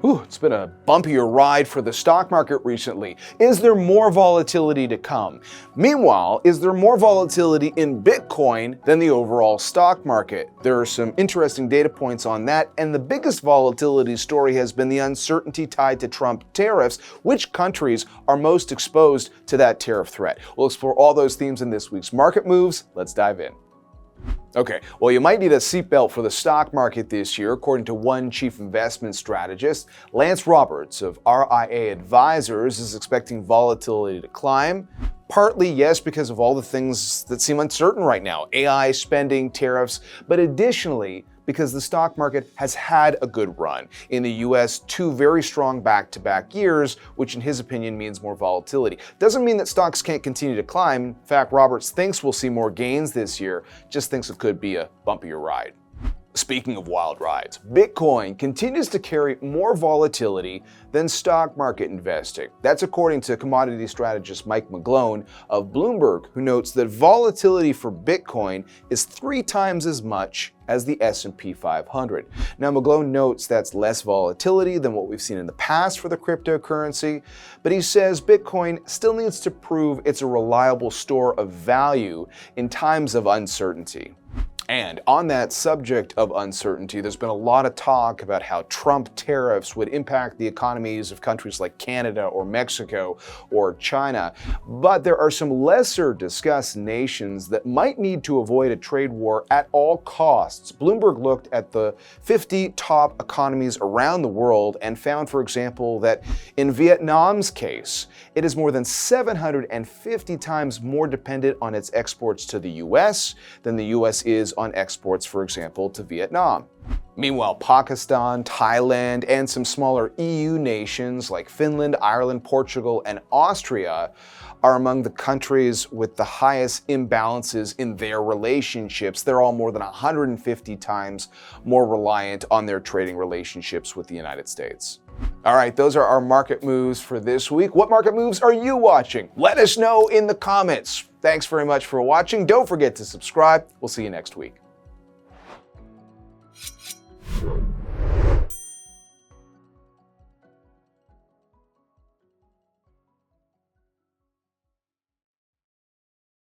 Ooh, it's been a bumpier ride for the stock market recently. Is there more volatility to come? Meanwhile, is there more volatility in Bitcoin than the overall stock market? There are some interesting data points on that, and the biggest volatility story has been the uncertainty tied to Trump tariffs. Which countries are most exposed to that tariff threat? We'll explore all those themes in this week's Market Moves. Let's dive in. Okay, well, you might need a seatbelt for the stock market this year, according to one chief investment strategist. Lance Roberts of RIA Advisors is expecting volatility to climb. Partly, yes, because of all the things that seem uncertain right now, AI, spending, tariffs, but additionally, because the stock market has had a good run. In the US, 2 very strong back-to-back years, which in his opinion means more volatility. Doesn't mean that stocks can't continue to climb. In fact, Roberts thinks we'll see more gains this year, just thinks it could be a bumpier ride. Speaking of wild rides, Bitcoin continues to carry more volatility than stock market investing. That's according to commodity strategist Mike McGlone of Bloomberg, who notes that volatility for Bitcoin is 3 times as much as the S&P 500. Now, McGlone notes that's less volatility than what we've seen in the past for the cryptocurrency, but he says Bitcoin still needs to prove it's a reliable store of value in times of uncertainty. And on that subject of uncertainty, there's been a lot of talk about how Trump tariffs would impact the economies of countries like Canada or Mexico or China. But there are some lesser discussed nations that might need to avoid a trade war at all costs. Bloomberg looked at the 50 top economies around the world and found, for example, that in Vietnam's case, it is more than 750 times more dependent on its exports to the US than the US is on exports, for example, to Vietnam. Meanwhile, Pakistan, Thailand, and some smaller EU nations like Finland, Ireland, Portugal, and Austria are among the countries with the highest imbalances in their relationships. They're all more than 150 times more reliant on their trading relationships with the United States. All right, those are our market moves for this week. What market moves are you watching? Let us know in the comments. Thanks very much for watching. Don't forget to subscribe. We'll see you next week.